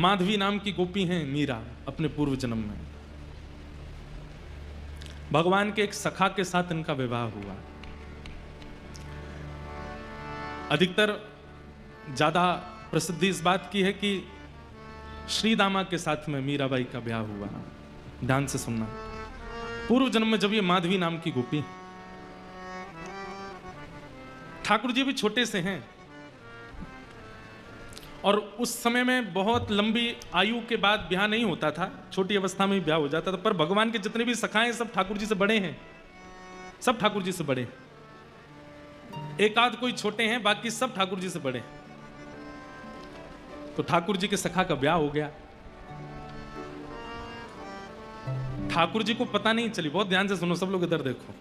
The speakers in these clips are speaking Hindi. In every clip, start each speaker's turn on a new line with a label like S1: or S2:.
S1: माधवी नाम की गोपी हैं मीरा, अपने पूर्व जन्म में भगवान के एक सखा के साथ इनका विवाह हुआ। अधिकतर ज्यादा प्रसिद्धि इस बात की है कि श्री दामा के साथ में मीराबाई का ब्याह हुआ। ध्यान से सुनना, पूर्व जन्म में जब ये माधवी नाम की गोपी, ठाकुर जी भी छोटे से हैं और उस समय में बहुत लंबी आयु के बाद ब्याह नहीं होता था, छोटी अवस्था में ही ब्याह हो जाता था। पर भगवान के जितने भी सखाएं सब ठाकुर जी से बड़े हैं, सब ठाकुर जी से बड़े हैं। एक आध कोई छोटे हैं, बाकी सब ठाकुर जी से बड़े हैं। तो ठाकुर जी के सखा का ब्याह हो गया। ठाकुर जी को पता नहीं चली, बहुत ध्यान से सुनो सब लोग, इधर देखो,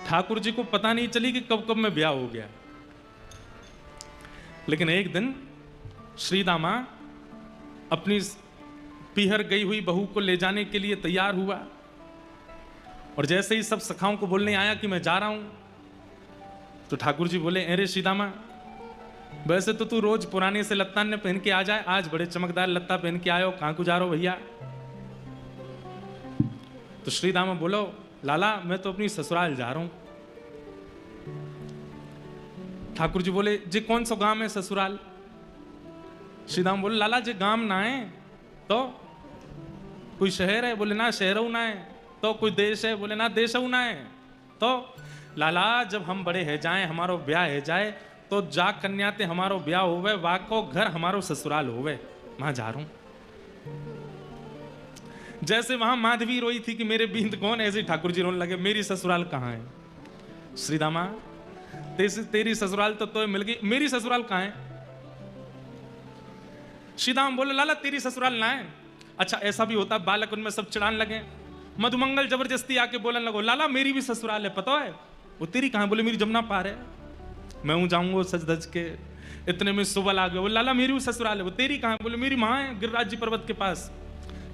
S1: ठाकुर जी को पता नहीं चली कि कब कब में ब्याह हो गया। लेकिन एक दिन श्री दामा अपनी पीहर गई हुई बहू को ले जाने के लिए तैयार हुआ और जैसे ही सब सखाओं को बोलने आया कि मैं जा रहा हूं, तो ठाकुर जी बोले, अरे श्री दामा, वैसे तो तू रोज पुराने से लत्ता ने पहन के आ जाए, आज बड़े चमकदार लत्ता पहन के आयो, कहां को जा रहे हो भैया? तो श्री दामा बोलो, लाला मैं तो अपनी ससुराल जा रहा हूं। ठाकुर जी बोले, जी कौन सा गांव है ससुराल? श्री दामा बोले, लाला जी गांव ना है तो कोई शहर है? बोले ना शहर ना है। तो कोई देश है? बोले ना देश ना है। तो लाला जब हम बड़े है जाए, हमारो ब्याह है जाए, तो जा कन्याते हमारो ब्याह होवे, वाको घर हमारो ससुराल होवे, वहां जा रहा हूं। जैसे वहां माधवी रोई थी कि मेरे बिंद कौन, ऐसे ही ठाकुर जी रोने लगे, मेरी ससुराल कहां है? श्री दामा, तेरी ससुराल तो मिल गई, मेरी ससुराल कहां है? श्री दामा बोले, लाला तेरी ससुराल ना है। अच्छा ऐसा भी होता, बालक उनमें सब चिढ़ाने लगे। मधुमंगल जबरदस्ती आके बोलने लगो, लाला मेरी भी ससुराल है, पता है? वो तेरी कहां? बोले मेरी जमुना पार है, मैं हूं जाऊंगा सज धज के। इतने में सुबल आ गए, वो लाला मेरी भी ससुराल है। वो तेरी कहां? बोले मेरी मां है गिरिराज जी पर्वत के पास।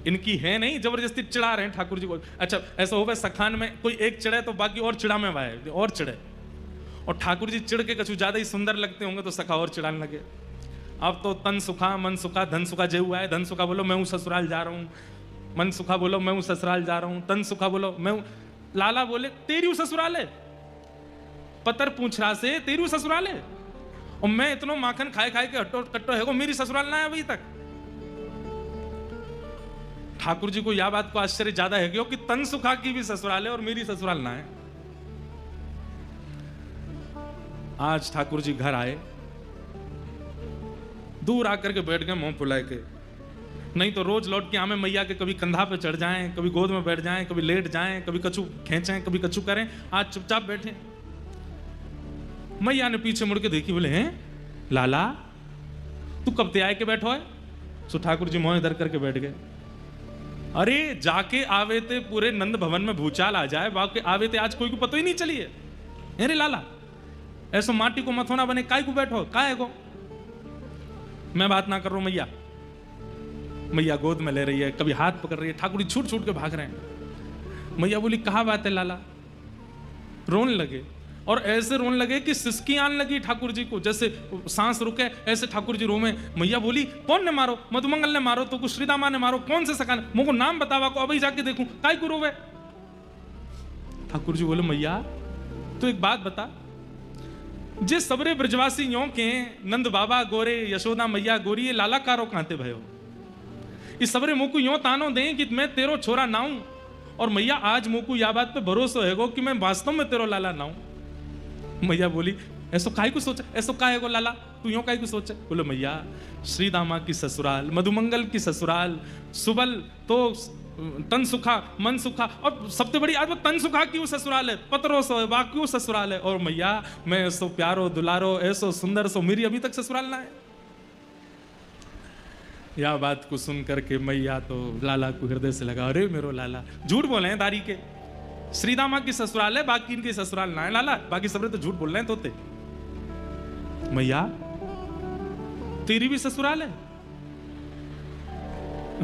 S1: इनकी है नहीं, जबरदस्ती चिढ़ा रहे हैं ठाकुर जी को। अच्छा ऐसा हो गया सखान में कोई एक चिढ़े तो बाकी और चिढ़ा में वाए और चिढ़े, और ठाकुर जी चिढ़ के कछु ज्यादा ही सुंदर लगते होंगे तो सखा और चिढ़ाने लगे। अब तो तन सुखा मन सुखा धन सुखा जे हुआ है। धन सुखा बोलो मैं हूं ससुराल जा रहा हूं, मन सुखा बोलो मैं हूं ससुराल जा रहा हूं, तन सुखा बोलो मैं हूं। लाला बोले तेरी हूं ससुराल है, पतर पूछ रहा से तेरी हूं ससुराल है, और मैं इतना माखन खाए खाए के हट्टो कट्टो है, मेरी ससुराल ना है अभी तक। ठाकुर जी को यह बात को आश्चर्य ज्यादा है कि तन सुखा की भी ससुराल है और मेरी ससुराल ना है। आज ठाकुर जी घर आए, दूर आकर के बैठ गए मुंह फुलाए के। नहीं तो रोज लौट के आमे मैया के कभी कंधा पे चढ़ जाएं, कभी गोद में बैठ जाएं, कभी लेट जाएं, कभी कछु खींचें, कभी कछु करें। आज चुपचाप बैठे। मैया ने पीछे मुड़ के देखी, बोले हैं लाला तू कब ते आए के बैठो है? सो ठाकुर जी मोह इधर करके बैठ गए। अरे जाके आवे थे पूरे नंद भवन में भूचाल आ जाए, बाकी आवे थे आज कोई को पता ही नहीं चली है। अरे लाला ऐसा माटी को मथोना बने काय को बैठो, काय को? मैं बात ना कर रहा हूं मैया। मैया गोद में ले रही है, कभी हाथ पकड़ रही है, ठाकुर जी छूट छूट के भाग रहे हैं। मैया बोली कहा बात है लाला? रोने लगे, और ऐसे रोने लगे कि सिसकी आने लगी ठाकुर जी को, जैसे सांस रुके ऐसे ठाकुर जी रोवे। मैया बोली कौन ने मारो? मधुमंगल ने मारो तो कुछ श्रीदामा ने मारो, कौन से सका? मुझको नाम बतावा को अभी जाके देखूं, काय को रोवे? ठाकुर जी बोले मैया तो एक बात बता, जे सबरे ब्रजवासी यो के नंद बाबा गोरे, यशोदा मैया गोरी, ये लाला कारो कहते भयो? इस सबरे मुंह को यो तानो दें कि मैं तेरो छोरा ना हूं, और मैया आज मुंह को यह बात पे भरोसा है कि मैं वास्तव में तेरो लाला ना हूं। मैया बोली ऐसो काहे को सोचा, ऐसो काहे को लाला तू यो काहे को सोचा? बोलो मैया श्री दामा की ससुराल, मधुमंगल की ससुराल, सुबल तो तन सुखा मन सुखा, और सबसे बड़ी आज तन सुखा क्यों ससुराल है, पतरो सो वा क्यों ससुराल है। और मैया मैं ऐसो प्यारो दुलारो ऐसो सुंदर सो मेरी अभी तक ससुराल ना है। यह बात को सुन करके मैया तो लाला को हृदय से लगा, अरे मेरो लाला झूठ बोले हैं दारी के, श्रीदामा की ससुराल है बाकी इनकी ससुराल ना है लाला, बाकी सबरे तो झूठ बोल रहे हैं तोते। मैया तेरी भी ससुराल है?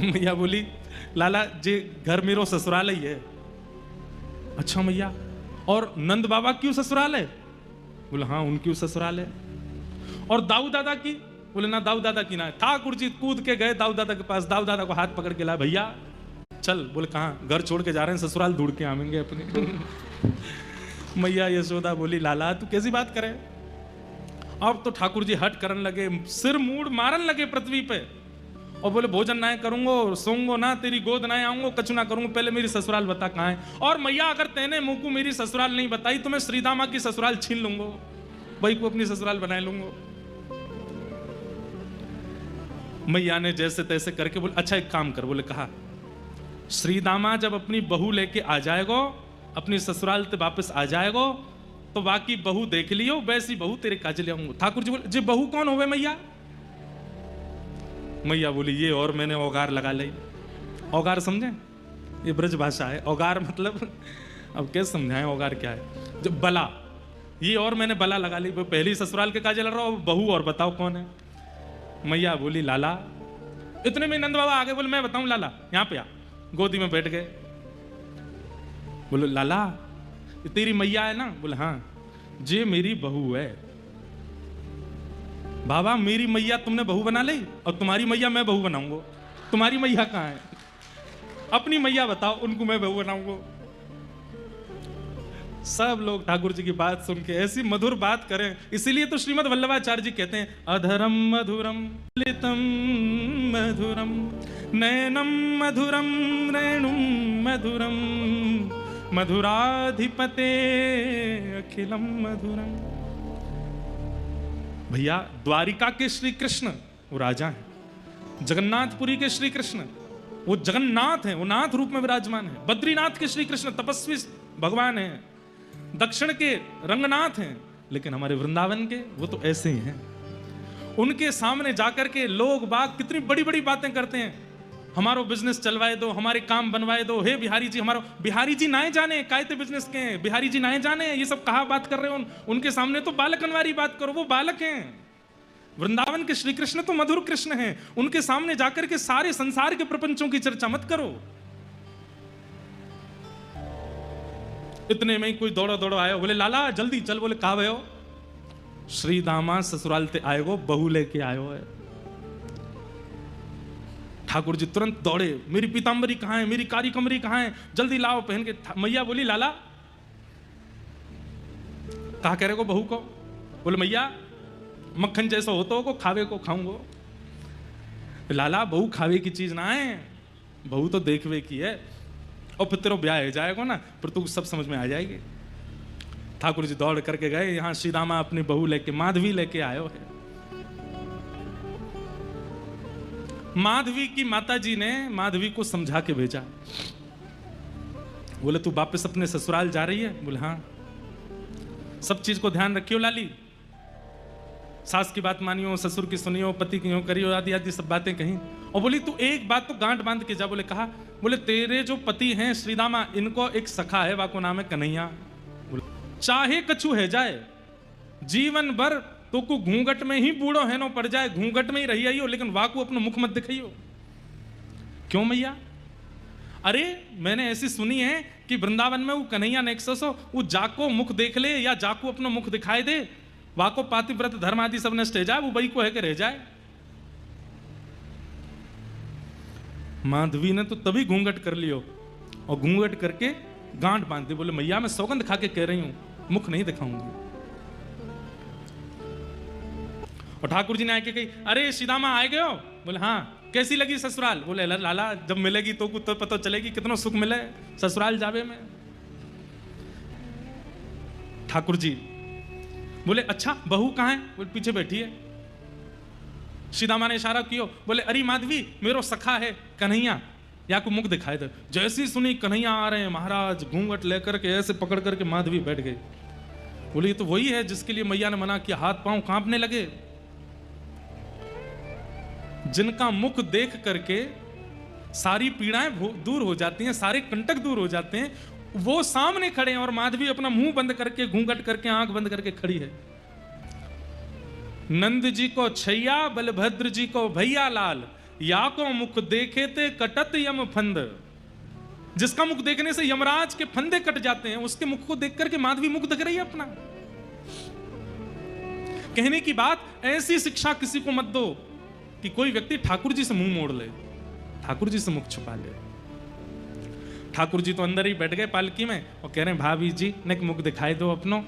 S1: मैया बोली लाला जे घर मेरो ससुराल ही है। अच्छा मैया और नंद बाबा क्यों ससुराल है? बोला हाँ उनकी ससुराल है। और दाऊ दादा की? बोले ना दाऊ दादा की ना। ठाकुर जी कूद के गए दाऊ दादा के पास, दाऊ दादा को हाथ पकड़ के लाए, भैया चल। बोले कहाँ? घर छोड़ के जा रहे हैं, ससुराल ढूंढ के आवेंगे अपने। मैया यशोदा बोली लाला तू कैसी बात करे? अब तो ठाकुर जी हट करने लगे, सिर मूड मारन लगे पृथ्वी पे और बोले भोजन ना करूंगो, सोऊंगो ना, तेरी गोद ना आऊंगो, कछु ना करूंगो, पहले मेरी ससुराल बता कहाँ है। और मैया अगर तेने मुंह को मेरी ससुराल नहीं बताई तो मैं श्रीदामा की ससुराल छीन लूंगो, वही को अपनी ससुराल बना लूंगो। मैया ने जैसे तैसे करके बोले अच्छा एक काम कर। बोले कहा श्रीदामा जब अपनी बहू लेके आ जाएगो, अपनी ससुराल से वापस आ जाएगो तो बाकी बहू देख लियो, वैसी बहू तेरे काज ले आऊंगा। ठाकुर जी बोले जी बहू कौन होवे मैया? मैया बोली ये और मैंने औगार लगा ली। औगार समझे? ये ब्रज भाषा है। औगार मतलब अब कैसे समझाएं औगार क्या है? जब बला, ये और मैंने बला लगा ली, पहली ससुराल के काज लग रहा हो, बहू और बताओ कौन है? मैया बोली लाला। इतने में नंद बाबा आगे बोले मैं बताऊं लाला, यहां पे आ। गोदी में बैठ गए। बोले लाला ये तेरी मैया है ना? बोले हाँ। जे मेरी बहू है। बाबा मेरी मैया तुमने बहू बना ली और तुम्हारी मैया मैं बहू बनाऊंगा। तुम्हारी मैया कहाँ है? अपनी मैया बताओ, उनको मैं बहू बनाऊंगा। सब लोग ठाकुर जी की बात सुन के ऐसी मधुर बात करें। इसीलिए तो श्रीमद् वल्लभाचार्य जी कहते हैं अधरम मधुरम लितम मधुरम नयनम मधुरम रेणुम मधुरम मधुराधिपते अखिलम मधुरम। भैया द्वारिका के श्री कृष्ण वो राजा हैं, जगन्नाथपुरी के श्री कृष्ण वो जगन्नाथ हैं, वो नाथ रूप में विराजमान है। बद्रीनाथ के श्री कृष्ण तपस्वी भगवान हैं, दक्षिण के रंगनाथ हैं, लेकिन हमारे वृंदावन के वो तो ऐसे ही हैं। उनके सामने जाकर के लोग बाग कितनी बड़ी बड़ी बातें करते हैं, हमारो बिजनेस चलवाए दो, हमारे काम बनवाए दो, हे बिहारी जी हमारो। बिहारी जी नाए जाने कायते बिजनेस के हैं, बिहारी जी नाए जाने ये सब कहा बात कर रहे हो। उनके सामने तो बालकनवारी बात करो, वो बालक हैं। वृंदावन के श्री कृष्ण तो मधुर कृष्ण हैं, उनके सामने जाकर के सारे संसार के प्रपंचों की चर्चा मत करो। इतने में ही कोई दौड़ो दौड़ो आयो, बोले लाला जल्दी चल। बोले कहा भयो? श्री दामा ससुराल ते आएगो, बहू लेके आयो है। ठाकुर जी तुरंत दौड़े, मेरी पीतांबरी कहाँ है, मेरी कारी कमरी कहाँ है, जल्दी लाओ पहन के। मैया बोली लाला कहा कह रहे को बहू को? बोले मैया मक्खन जैसा होता हो को खावे को खाऊंगो। लाला बहू खावे की चीज ना है, बहू तो देखवे की है, और फिर तेरा ब्याह हो जाएगा ना, फिर तू सब समझ में आ जाएगी। ठाकुर जी दौड़ करके गए, यहाँ श्रीदामा अपनी बहू लेके माधवी लेके आयो है। माधवी की माता जी ने माधवी को समझा के भेजा। बोले तू वापस अपने ससुराल जा रही है? बोले हाँ। सब चीज को ध्यान रखियो लाली, सास की बात मानियो, ससुर की सुनियो, पति की यूं करियो, आदि आदि सब बातें कहीं। और बोली तू एक बात तो गांठ बांध के जा। बोले कहा? बोले तेरे जो पति हैं श्रीदामा, इनको एक सखा है, वाको नाम है कन्हैया। चाहे कछु है जाए, जीवन भर तो को घूंघट में ही बूढ़ो है नो पड़ जाए, घूंघट में ही रही आइयो, लेकिन वाकू अपना मुख मत दिखाइयो। क्यों मैया? अरे मैंने ऐसी सुनी है कि वृंदावन में वो कन्हैया नेक्सस हो, वो जाको मुख देख ले या जाको अपना मुख दिखाई दे, वाको पातिव्रत धर्म आदि सब नष्ट हो जाए, वो वही को है के रह जाए। माधवी ने तो तभी घूंघट कर लियो और घूंघट करके गांठ बांध दी। बोले मैया मैं सौगंध खा के कह रही हूं, मुख नहीं दिखाऊंगी। और ठाकुर जी ने आके कही अरे श्रीदामा आए गए हो? बोले हाँ। कैसी लगी ससुराल? बोले लाला जब मिलेगी तो कुछ तो पता चलेगी कितना सुख मिले ससुराल जावे में। ठाकुर जी बोले अच्छा बहू कहाँ है? बोले पीछे बैठी है। श्रीदामा ने इशारा कियो, बोले अरे माधवी मेरो सखा है कन्हैया, या को मुख दिखाए दे। जैसी सुनी कन्हैया आ रहे हैं महाराज, घूंघट लेकर के ऐसे पकड़ करके माधवी बैठ गई। बोली तो वही है जिसके लिए मैया ने मना किया। हाथ पांव कांपने लगे। जिनका मुख देख करके सारी पीड़ाएं दूर हो जाती हैं, सारे कंटक दूर हो जाते हैं, वो सामने खड़े हैं और माधवी अपना मुंह बंद करके घूंघट करके आंख बंद करके खड़ी है। नंद जी को छैया, बलभद्र जी को भैया लाल, या को मुख देखे थे कटत यम फंद। जिसका मुख देखने से यमराज के फंदे कट जाते हैं, उसके मुख को देख करके माधवी मुख दिख रही है अपना। कहने की बात, ऐसी शिक्षा किसी को मत दो कि कोई व्यक्ति ठाकुर जी से मुंह मोड़ ले, ठाकुर जी से मुख छुपा ले। ठाकुर जी तो अंदर ही बैठ गए पालकी में और कह रहे हैं भाभी जी ने मुख दिखाई दो अपनो।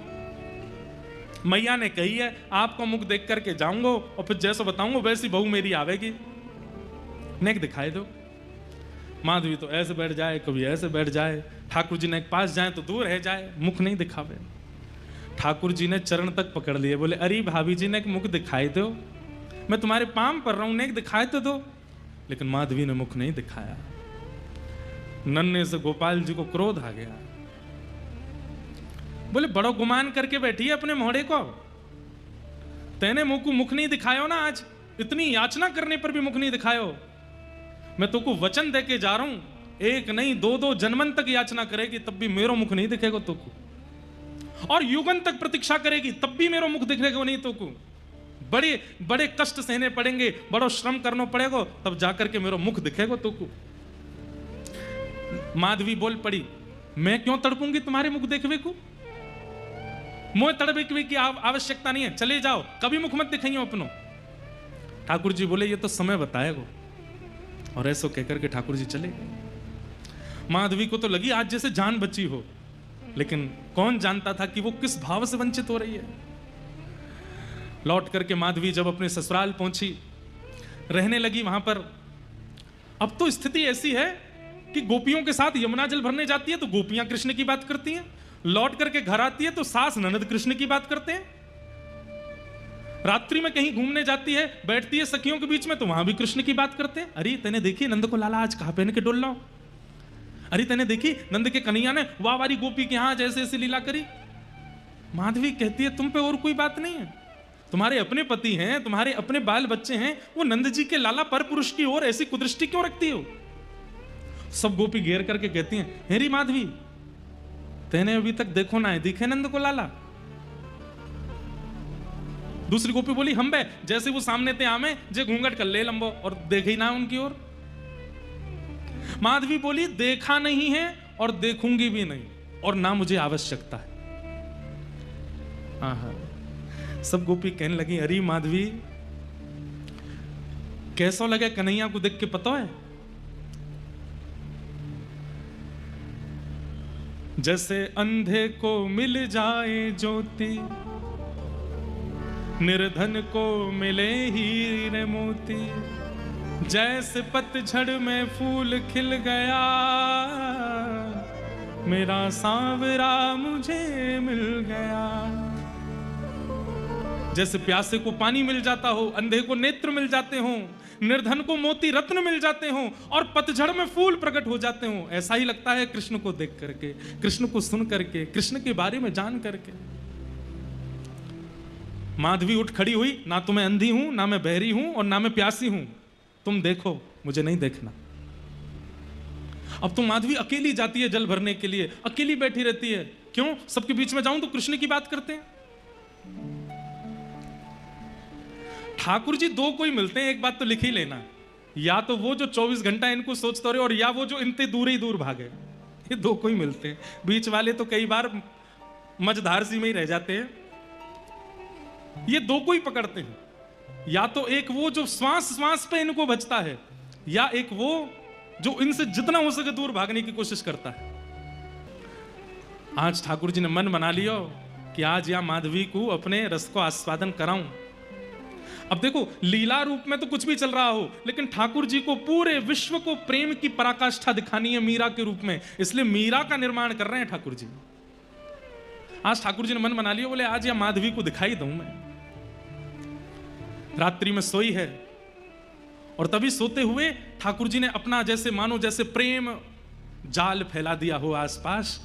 S1: मैया ने कही है आपको मुख देख करके जाऊंगा और फिर जैसा बताऊंगा वैसी बहू मेरी आवेगी, नेक दिखाई दो। माधवी तो ऐसे बैठ जाए, कभी ऐसे बैठ जाए, ठाकुर जी ने पास जाए तो दूर रह जाए, मुख नहीं दिखावे। ठाकुर जी ने चरण तक पकड़ लिए, बोले अरे भाभी जी ने मुख दिखाई दो, मैं तुम्हारे पाम पर रहा हूं, नेक दिखाई तो दो। लेकिन माधवी ने मुख नहीं दिखाया। नन्हे से गोपाल जी को क्रोध आ गया, बोले बड़ो गुमान करके बैठी है अपने मोहड़े को, तेने मुंह को मुख नहीं दिखायो ना, आज इतनी याचना करने पर भी मुख नहीं दिखायो। मैं तो को वचन दे के जा रहा हूं, एक नहीं दो दो जन्मन तक याचना करेगी तब भी मेरो मुख नहीं दिखेगा तो को, और युगन तक प्रतीक्षा करेगी तब भी मेरो मुख दिखेगा नहीं तो को। बड़े बड़े कष्ट सहने पड़ेंगे, बड़ो श्रम करना पड़ेगा तब जाकर के मेरो मुख दिखेगा तो को। माधवी बोल पड़ी, मैं क्यों तड़पूंगी तुम्हारे मुख देखवे को, मोह तड़पे की आवश्यकता नहीं है, चले जाओ, कभी मुख मत दिखाइयो अपनो। ठाकुर जी बोले ये तो समय बताएगा, और ऐसो कहकर के ठाकुर जी चले गए। माधवी को तो लगी आज जैसे जान बची हो, लेकिन कौन जानता था कि वो किस भाव से वंचित हो रही है। लौट करके माधवी जब अपने ससुराल पहुंची, रहने लगी वहां पर। अब तो स्थिति ऐसी है कि गोपियों के साथ यमुना जल भरने जाती है तो गोपियां कृष्ण की बात करती हैं, लौट करके घर आती है तो सास ननद कृष्ण की बात करते हैं, रात्रि में कहीं घूमने जाती है बैठती है सखियों के बीच में तो वहां भी कृष्ण की बात करते हैं। अरे तैने देखी नंद को लाला आज कहां पहन के डोल रहा हो, अरे तैने देखी नंद के कन्हैया ने वाह वारी गोपी के यहां जैसे ऐसे लीला करी। माधवी कहती है तुम पे और कोई बात नहीं है, तुम्हारे अपने पति हैं, तुम्हारे अपने बाल बच्चे हैं, वो नंद जी के लाला पर पुरुष की ओर ऐसी कुदृष्टि क्यों रखती हो। सब गोपी घेर करके कहती हैं हेरी माधवी तेने अभी तक देखो ना है दिखे नंद को लाला। दूसरी गोपी बोली हम बे जैसे वो सामने थे आमे जे घूंघट कर ले लंबो और देखे ही ना उनकी ओर। माधवी बोली देखा नहीं है और देखूंगी भी नहीं और ना मुझे आवश्यकता है। हाँ सब गोपी कहने लगी अरे माधवी कैसा लगे कन्हैया को देख के पता है, जैसे अंधे को मिल जाए ज्योति निर्धन को मिले हीरे मोती, जैसे पतझड़ में फूल खिल गया मेरा सांवरा मुझे मिल गया। जैसे प्यासे को पानी मिल जाता हो, अंधे को नेत्र मिल जाते हो, निर्धन को मोती रत्न मिल जाते हो और पतझड़ में फूल प्रकट हो जाते हो, ऐसा ही लगता है कृष्ण को देख करके, कृष्ण को सुन करके, कृष्ण के बारे में जान करके। माधवी उठ खड़ी हुई, ना तो मैं अंधी हूं, ना मैं बहरी हूं और ना मैं प्यासी हूं, तुम देखो मुझे नहीं देखना। अब तो माधवी अकेली जाती है जल भरने के लिए, अकेली बैठी रहती है, क्यों सबके बीच में जाऊं तो कृष्ण की बात करते हैं। ठाकुर जी दो कोई मिलते हैं, एक बात तो लिख ही लेना, या तो वो जो 24 घंटा इनको सोचते रहे और या वो जो इनते दूर ही दूर भागे, ये दो कोई मिलते हैं। बीच वाले तो कई बार मझधार सी में ही रह जाते हैं। ये दो कोई पकड़ते हैं, या तो एक वो जो श्वास श्वास पे इनको बचता है, या एक वो जो इनसे जितना हो सके दूर भागने की कोशिश करता है। आज ठाकुर जी ने मन बना लिया कि आज या माधवी को अपने रस को आस्वादन कराऊं। अब देखो लीला रूप में तो कुछ भी चल रहा हो, लेकिन ठाकुर जी को पूरे विश्व को प्रेम की पराकाष्ठा दिखानी है मीरा के रूप में, इसलिए मीरा का निर्माण कर रहे हैं ठाकुर जी। आज ठाकुर जी ने मन बना लिया, बोले आज या माधवी को दिखाई दूं मैं। रात्रि में सोई है और तभी सोते हुए ठाकुर जी ने अपना जैसे मानो जैसे प्रेम जाल फैला दिया हो आसपास।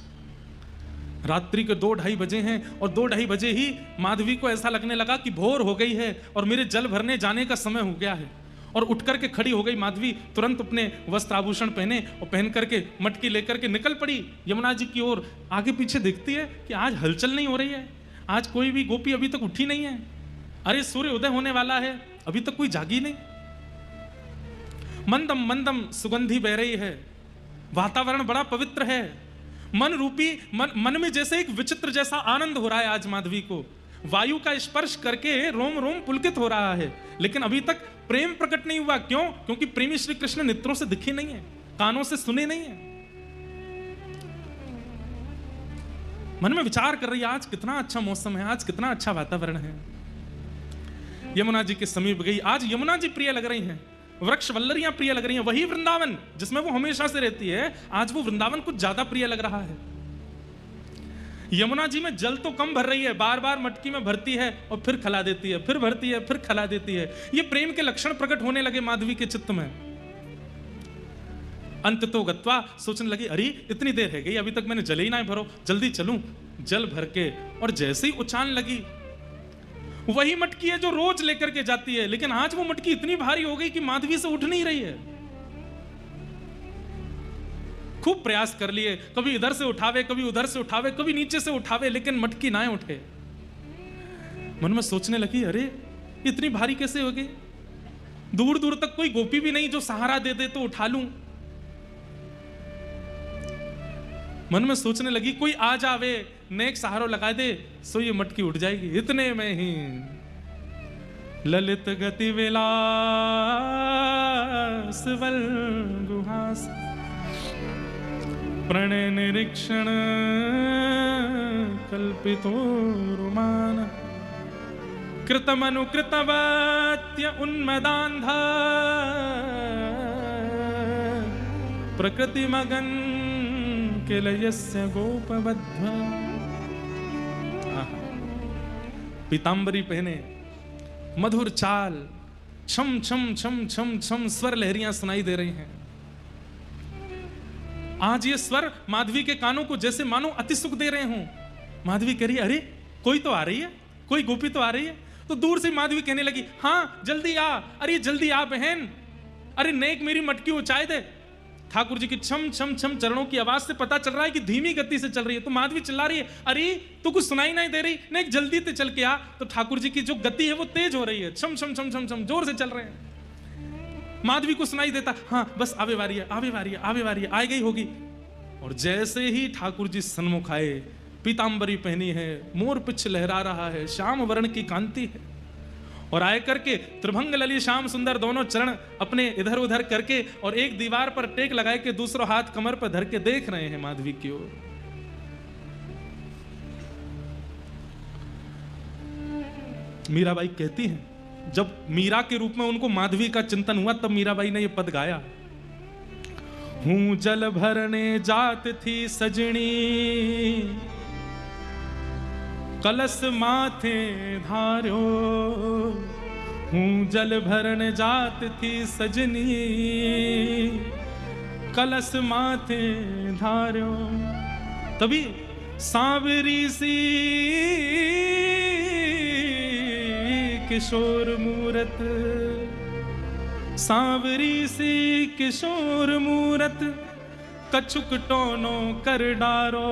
S1: रात्रि के 2-2:30 बजे हैं और 2-2:30 बजे ही माधवी को ऐसा लगने लगा कि भोर हो गई है और मेरे जल भरने जाने का समय हो गया है, और उठ करके खड़ी हो गई माधवी, तुरंत अपने वस्त्र आभूषण पहने और पहन करके मटकी लेकर के निकल पड़ी यमुना जी की ओर। आगे पीछे देखती है कि आज हलचल नहीं हो रही है, आज कोई भी गोपी अभी तक उठी नहीं है। अरे सूर्य उदय होने वाला है, अभी तक कोई जागी नहीं। मंदम मंदम सुगंधी बह रही है, वातावरण बड़ा पवित्र है, मन रूपी मन में जैसे एक विचित्र जैसा आनंद हो रहा है आज माधवी को। वायु का स्पर्श करके रोम रोम पुलकित हो रहा है, लेकिन अभी तक प्रेम प्रकट नहीं हुआ। क्यों? क्योंकि प्रेमी श्री कृष्ण नेत्रों से दिखे नहीं है, कानों से सुने नहीं है। मन में विचार कर रही है, आज कितना अच्छा मौसम है, आज कितना अच्छा वातावरण है। यमुना जी के समीप गई, आज यमुना जी प्रिय लग रही हैं, वृक्ष वल्लरियां प्रिय लग रही हैं। वही वृंदावन जिसमें वो हमेशा से रहती है, आज वो वृंदावन कुछ ज्यादा प्रिय लग रहा है। यमुना जी में जल तो कम भर रही है, बार बार मटकी में भरती है और फिर खला देती है, फिर भरती है, फिर खला देती है। ये प्रेम के लक्षण प्रकट होने लगे माधवी के चित्त में। अंत तो गत्वा, सोचने लगी, अरे इतनी देर है गई, अभी तक मैंने जल ही ना भरो, जल्दी चलूं। जल भर के और जैसे ही उछालने लगी, वही मटकी है जो रोज लेकर के जाती है, लेकिन आज वो मटकी इतनी भारी हो गई कि माधवी से उठ नहीं रही है। खूब प्रयास कर लिए, कभी इधर से उठावे, कभी उधर से उठावे, कभी नीचे से उठावे, लेकिन मटकी ना उठे। मन में सोचने लगी, अरे इतनी भारी कैसे हो गई? दूर दूर तक कोई गोपी भी नहीं जो सहारा दे दे तो उठा लूं। मन में सोचने लगी, कोई आ जावे, नेक सहारो लगा दे, सो ये मटकी उठ जाएगी। इतने में ही ललित गति विलास वल गुहास प्रणय निरीक्षण कल्पितो रुमान कृतमनुकृतवत्य उन्मदान्धा प्रकृति मगन किलयस्य गोपबद्ध। पीतांबरी पहने, मधुर चाल, छम छम छम छम छम स्वर लहरियां सुनाई दे रही हैं। आज ये स्वर माधवी के कानों को जैसे मानो अति सुख दे रहे हों। माधवी कह रही है, अरे कोई तो आ रही है, कोई गोपी तो आ रही है। तो दूर से माधवी कहने लगी, हाँ जल्दी आ, अरे जल्दी आ बहन, अरे नेक मेरी मटकी ऊंचाई दे। ठाकुर जी की छम छम छम चरणों की आवाज से पता चल रहा है कि धीमी गति से चल रही है। तो माधवी चिल्ला रही है, अरे तू कुछ सुनाई नहीं दे रही, नेक जल्दी से चल के आ। तो ठाकुर जी की जो गति है वो तेज हो रही है, छम छम छम छम छम जोर से चल रहे हैं। माधवी को सुनाई देता, हाँ बस आवे वारी है, आवे वारी है, आवे वारी है, आ गई होगी। और जैसे ही ठाकुर जी सन्मुख आए, पीतांबरी पहनी है, मोर पिछ लहरा रहा है, श्याम वर्ण की कांति है, और आए करके त्रिभंग ललित श्याम सुंदर दोनों चरण अपने इधर उधर करके और एक दीवार पर टेक लगाए के दूसरा हाथ कमर पर धर के देख रहे हैं माधवी की ओर। मीराबाई कहती हैं, जब मीरा के रूप में उनको माधवी का चिंतन हुआ, तब मीराबाई ने यह पद गाया, हूं जल भरने जात थी सजनी, कलश माथे धार्यो। हूं जल भरने जात थी सजनी, कलश माथे धार्यो। तभी सांवरी सी किशोर मूरत, सांवरी सी किशोर मूरत, कछुक टोनो कर डारो,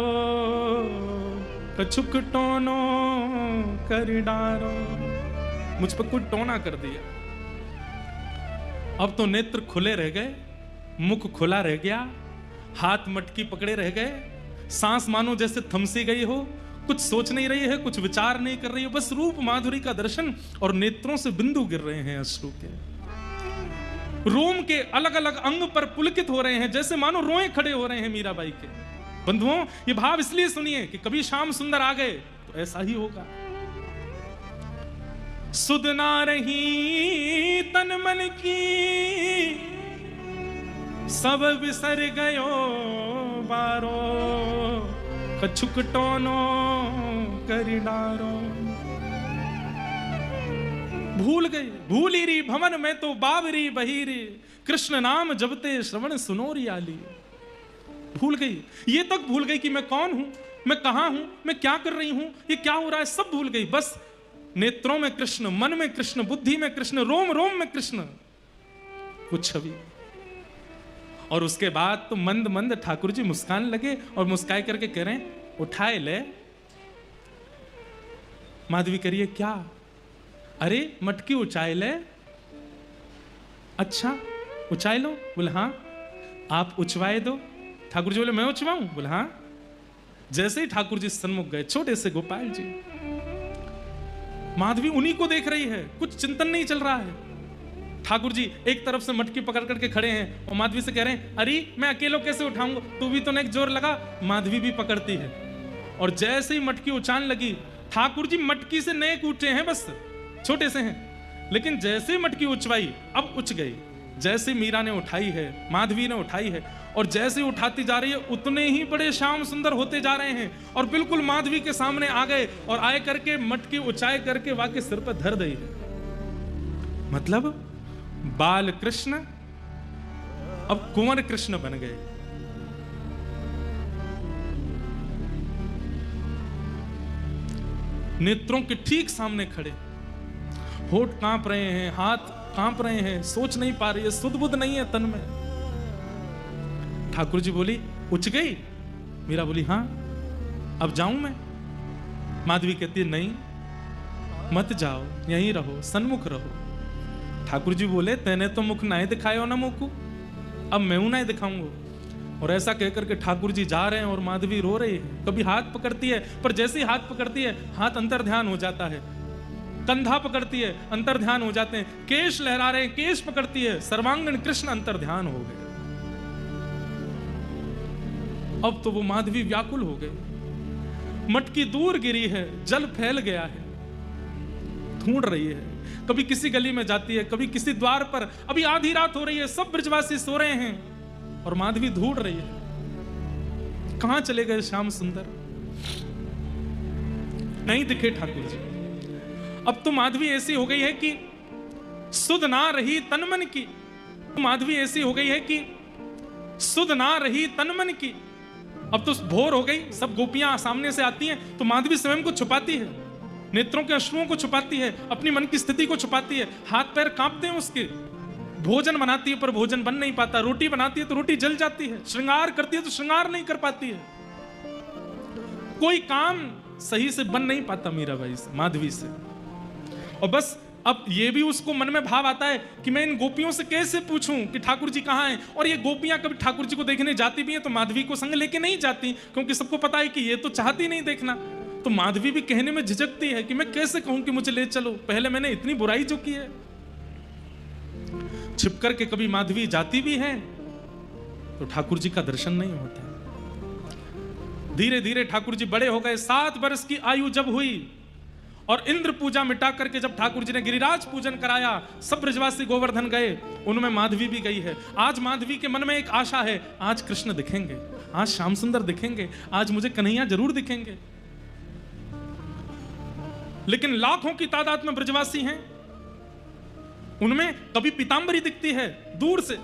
S1: कछुक टोनो कर डारो। मुझ पर कुछ टोना कर दिया। अब तो नेत्र खुले रह गए, मुख खुला रह गया, हाथ मटकी पकड़े रह गए, सांस मानो जैसे थमसी गई हो, कुछ सोच नहीं रही है, कुछ विचार नहीं कर रही है, बस रूप माधुरी का दर्शन, और नेत्रों से बिंदु गिर रहे हैं अश्रु के। रोम के अलग अलग अंग पर पुलकित हो रहे हैं, जैसे मानो रोए खड़े हो रहे हैं मीराबाई के। बंधुओं, ये भाव इसलिए सुनिए कि कभी श्याम सुंदर आ गए तो ऐसा ही होगा। सुध ना रही तन मन की, सब बिसर गयो बारो, कछुक टोनो कर डारो। भूल गई, भूल ही री भवन में तो बाबरी बहीरी, कृष्ण नाम जबते श्रवण सुनोरी आली। भूल गई, ये तक भूल गई कि मैं कौन हूं, मैं कहां हूं, मैं क्या कर रही हूं, ये क्या हो रहा है, सब भूल गई। बस नेत्रों में कृष्ण, मन में कृष्ण, बुद्धि में कृष्ण, रोम रोम में कृष्ण, कुछ छवि। और उसके बाद तो मंद मंद ठाकुर जी मुस्कान लगे और मुस्काए करके कह रहे हैं, उठाए ले। माधवी करिए, क्या? अरे मटकी उचाए ले। अच्छा उचाए लो? बोले हाँ। आप उचवाए दो? ठाकुर जी बोले मैं उचवाऊं? बोले हाँ। जैसे ही ठाकुर जी सन्मुख गए, छोटे से गोपाल जी, माधवी उन्हीं को देख रही है, कुछ चिंतन नहीं चल रहा है। ठाकुर जी एक तरफ से मटकी पकड़ करके खड़े हैं और माधवी से कह रहे हैं, अरे मैं अकेलो कैसे उठाऊंगा, तू भी तो नेक जोर लगा। माधवी भी पकड़ती है और जैसे ही मटकी उछालने लगी, ठाकुर जी मटकी से नेक उठे हैं, बस छोटे से हैं, लेकिन जैसे मटकी उछवाई अब उछ गई। जैसे मीरा ने उठाई है, माधवी ने उठाई है, और जैसे उठाती जा रही है उतने ही बड़े श्याम सुंदर होते जा रहे हैं और बिल्कुल माधवी के सामने आ गए और आए करके मटकी उचाए करके वाके सिर पर धर दी है। मतलब बाल कृष्ण अब कुंवर कृष्ण बन गए। नेत्रों के ठीक सामने खड़े, होठ कांप रहे हैं, हाथ कांप रहे हैं, सोच नहीं पा रही है, सुध बुध नहीं है तन में। ठाकुर जी बोली, उच गई? मीरा बोली, हां, अब जाऊं मैं? माधवी कहती है, नहीं मत जाओ, यहीं रहो, सन्मुख रहो। ठाकुर जी बोले, तेने तो मुख नहीं दिखायो ना मुख, अब मैं नहीं दिखाऊंगा। और ऐसा कहकर के ठाकुर जी जा रहे हैं और माधवी रो रही है। कभी हाथ पकड़ती है, पर जैसे ही हाथ पकड़ती है हाथ अंतर ध्यान हो जाता है, कंधा पकड़ती है अंतर ध्यान हो जाते हैं, केश लहरा रहे हैं, केश पकड़ती है, सर्वांगण कृष्ण अंतर ध्यान हो गए। अब तो वो माधवी व्याकुल हो गई, मटकी दूर गिरी है, जल फैल गया है, ढूंढ रही है, कभी किसी गली में जाती है, कभी किसी द्वार पर। अभी आधी रात हो रही है, सब ब्रजवासी सो रहे हैं और माधवी ढूंढ रही है, कहां चले गए श्याम सुंदर, नहीं दिखे ठाकुर जी। अब तो माधवी ऐसी हो गई है कि सुध ना रही तन मन की, माधवी ऐसी हो गई है कि सुध ना रही तन मन की। अब तो भोर हो गई, सब गोपियां सामने से आती हैं तो माधवी स्वयं को छुपाती है, नेत्रों के अश्रुओं को छुपाती है, अपनी मन की स्थिति को छुपाती है, हाथ पैर कांपते हैं उसके, भोजन बनाती है पर भोजन बन नहीं पाता, रोटी बनाती है तो रोटी जल जाती है, श्रृंगार करती है तो श्रृंगार नहीं कर पाती है, कोई काम सही से बन नहीं पाता मीराबाई से, माधवी से। और बस अब ये भी उसको मन में भाव आता है कि मैं इन गोपियों से कैसे पूछूं कि ठाकुर जी कहाँ हैं। और ये गोपियां कभी ठाकुर जी को देखने जाती भी हैं तो माधवी को संग लेके नहीं जाती, क्योंकि सबको पता है कि ये तो चाहती नहीं देखना। तो माधवी भी कहने में झिझकती है कि मैं कैसे कहूं कि मुझे ले चलो, पहले मैंने इतनी बुराई जो की है। छिप करके कभी माधवी जाती भी है तो ठाकुर जी का दर्शन नहीं होता। धीरे धीरे ठाकुर जी बड़े हो गए, 7 वर्ष की आयु जब हुई और इंद्र पूजा मिटा करके जब ठाकुर जी ने गिरिराज पूजन कराया, सब ब्रजवासी गोवर्धन गए, उनमें माधवी भी गई है। आज माधवी के मन में एक आशा है, आज कृष्ण दिखेंगे, आज श्याम सुंदर दिखेंगे, आज मुझे कन्हैया जरूर दिखेंगे। लेकिन लाखों की तादाद में ब्रजवासी हैं, उनमें कभी पीतांबरी दिखती है दूर से,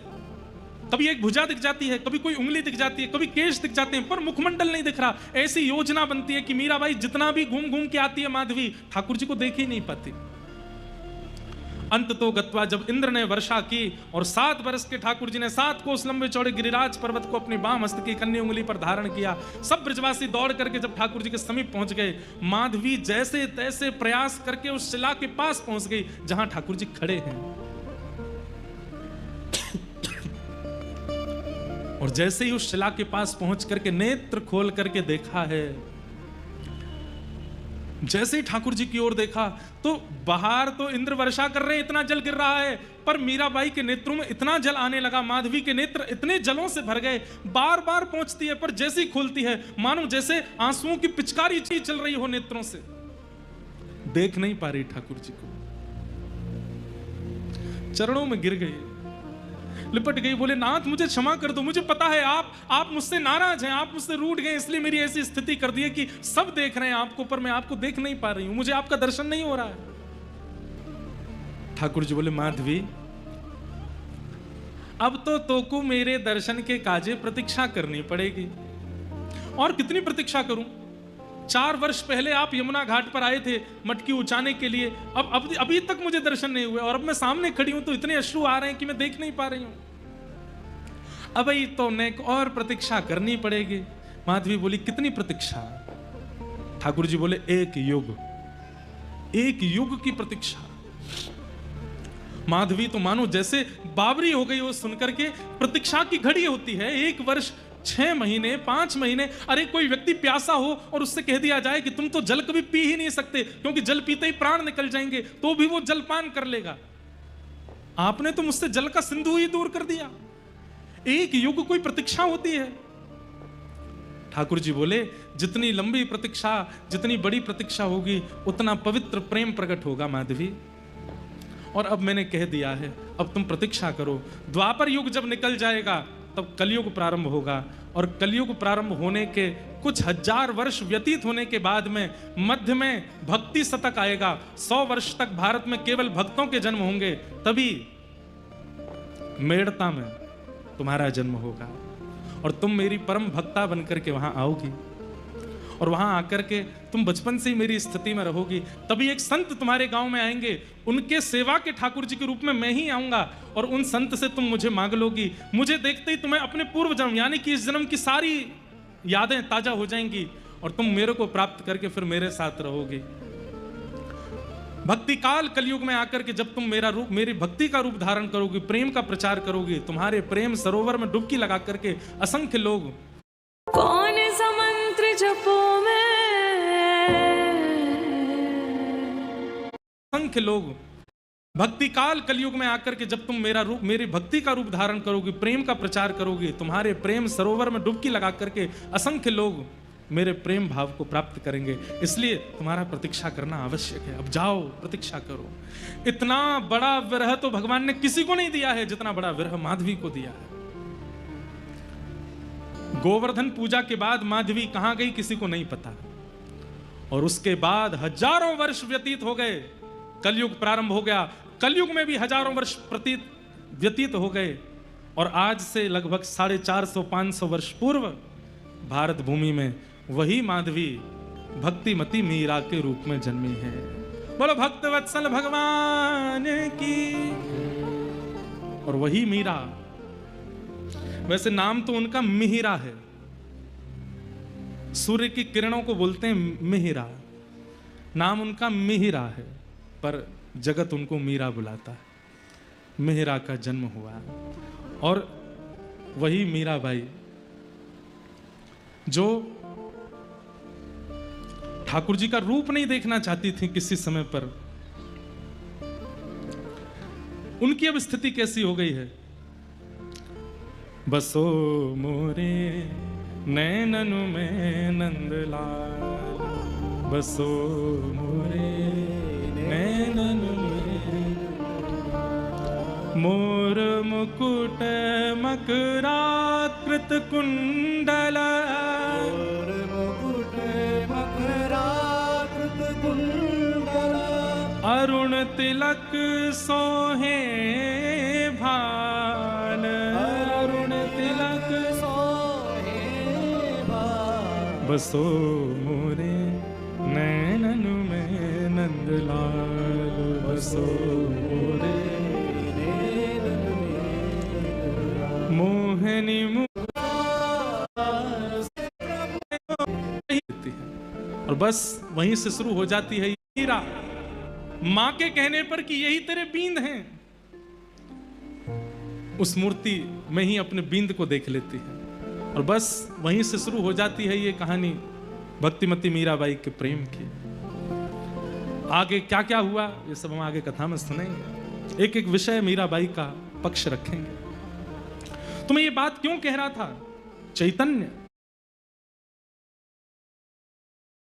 S1: कभी एक भुजा दिख जाती है, कभी कोई उंगली दिख जाती है, कभी केश दिख जाते हैं, पर मुखमंडल नहीं दिख रहा। ऐसी योजना बनती है कि मीराबाई जितना भी घूम घूम के आती है माधवी, ठाकुर जी को देख ही नहीं पाती। अंत तो गत्वा जब इंद्र ने वर्षा की और 7 वर्ष के ठाकुर जी ने 7 कोस लंबे चौड़े गिरिराज पर्वत को अपनी बाम हस्त की कन्नी उंगली पर धारण किया, सब ब्रजवासी दौड़ करके जब ठाकुर जी के समीप पहुंच गए, माधवी जैसे तैसे प्रयास करके उस शिला के पास पहुंच गई जहां ठाकुर जी खड़े हैं। और जैसे ही उस शिला के पास पहुंच करके नेत्र खोल करके देखा है, जैसे ही ठाकुर जी की ओर देखा तो बाहर तो इंद्र वर्षा कर रहे हैं, इतना जल गिर रहा है, पर मीराबाई के नेत्रों में इतना जल आने लगा, माधवी के नेत्र इतने जलों से भर गए, बार बार पहुंचती है पर जैसे ही खोलती है मानो जैसे आंसुओं की पिचकारी चल रही हो नेत्रों से, देख नहीं पा रही ठाकुर जी को, चरणों में गिर गई, लिपट गई, बोले नाथ मुझे क्षमा कर दो, मुझे पता है आप मुझसे नाराज हैं, आप मुझसे रूठ गए, इसलिए मेरी ऐसी स्थिति कर दी है कि सब देख रहे हैं आपको पर मैं आपको देख नहीं पा रही हूं, मुझे आपका दर्शन नहीं हो रहा है। ठाकुर जी बोले माधवी अब तो को मेरे दर्शन के काजे प्रतीक्षा करनी पड़ेगी, और कितनी प्रतीक्षा करूं? 4 वर्ष पहले आप यमुना घाट पर आए थे मटकी उचाने के लिए, अब अभी तक मुझे दर्शन नहीं हुए, और अब मैं सामने खड़ी हूं तो इतने अश्रु आ रहे हैं कि मैं देख नहीं पा रही हूं। अब ही तो नेक और प्रतीक्षा करनी पड़ेगी। माधवी बोली कितनी प्रतीक्षा? ठाकुर जी बोले 1 युग, 1 युग की प्रतीक्षा। माधवी तो मानो जैसे बावरी हो गई वो सुनकर के। प्रतीक्षा की घड़ी होती है 1 वर्ष 6 महीने 5 महीने। अरे कोई व्यक्ति प्यासा हो और उससे कह दिया जाए कि तुम तो जल कभी पी ही नहीं सकते क्योंकि जल पीते ही प्राण निकल जाएंगे, तो भी वो जलपान कर लेगा। आपने तो मुझसे जल का सिंधु ही दूर कर दिया। 1 युग कोई प्रतीक्षा होती है। ठाकुर जी बोले जितनी लंबी प्रतीक्षा, जितनी बड़ी प्रतीक्षा होगी उतना पवित्र प्रेम प्रकट होगा माधवी। और अब मैंने कह दिया है, अब तुम प्रतीक्षा करो। द्वापर युग जब निकल जाएगा तब कलयुग प्रारंभ होगा, और कलयुग प्रारंभ होने के कुछ 1000 वर्ष व्यतीत होने के बाद में मध्य में भक्ति शतक आएगा। 100 वर्ष तक भारत में केवल भक्तों के जन्म होंगे, तभी मेड़ता में तुम्हारा जन्म होगा और तुम मेरी परम भक्ता बनकर के वहां आओगी, और वहां आकर के तुम बचपन से ही मेरी स्थिति में रहोगी। तभी एक संत तुम्हारे गांव में आएंगे, उनके सेवा के ठाकुर जी के रूप में मैं ही आऊंगा, और उन संत से तुम मुझे मांग लोगी। मुझे देखते ही तुम्हें अपने पूर्व जन्म यानी कि इस जन्म की सारी यादें ताजा हो जाएंगी, और तुम मेरे को प्राप्त करके फिर मेरे साथ रहोगी। भक्ति काल कलयुग में आकर के जब तुम मेरी भक्ति का रूप धारण करोगी, प्रेम का प्रचार करोगी, तुम्हारे प्रेम सरोवर में डुबकी लगा करके असंख्य लोग
S2: कौन सा मंत्र जपो
S1: असंख्य लोग भक्ति काल कलयुग में आकर के जब तुम मेरी भक्ति का रूप धारण करोगी, प्रेम का प्रचार करोगी, तुम्हारे प्रेम सरोवर में डुबकी लगा करके असंख्य लोग मेरे प्रेम भाव को प्राप्त करेंगे। इसलिए तुम्हारा प्रतीक्षा करना आवश्यक है। अब जाओ प्रतीक्षा करो। इतना बड़ा विरह तो भगवान ने किसी को नहीं दिया है जितना बड़ा विरह माधवी को दिया है। गोवर्धन पूजा के बाद माधवी कहां गई किसी को नहीं पता, और उसके बाद हजारों वर्ष व्यतीत हो गए, कलयुग प्रारंभ हो गया। कलयुग में भी हजारों वर्ष व्यतीत हो गए, और आज से लगभग 450-500 वर्ष पूर्व भारत भूमि में वही माधवी भक्तिमती मीरा के रूप में जन्मी है। बोलो भक्त वत्सल भगवान की। और वही मीरा, वैसे नाम तो उनका मिहिरा है, सूर्य की किरणों को बोलते हैं मिहिरा, नाम उनका मिहिरा है, पर जगत उनको मीरा बुलाता है। मिहिरा का जन्म हुआ, और वही मीराबाई जो ठाकुर जी का रूप नहीं देखना चाहती थी किसी समय पर, उनकी अब स्थिति कैसी हो गई है। बसो मोरे नैनन में नंदलाल, बसो मोरे नैनन में, मोर मुकुट मकराकृत कुंडल,
S3: मोर मुकुट मकराकृत कुंडल,
S1: अरुण तिलक सोहे भाल, अरुण तिलक
S3: सोहे भाल,
S1: बसो मोरे नैनन में नंदलाल, बसो मोरे मोहनी और बस वहीं से शुरू हो जाती है मीरा, मां के कहने पर कि यही तेरे बींद हैं, उस मूर्ति में ही अपने बींद को देख लेती है, और बस वहीं से शुरू हो जाती है ये कहानी भक्तिमती मीराबाई के प्रेम की। आगे क्या क्या हुआ ये सब हम आगे कथा में सुनेंगे, एक एक विषय मीराबाई का पक्ष रखेंगे। तो मैं ये बात क्यों कह रहा था, चैतन्य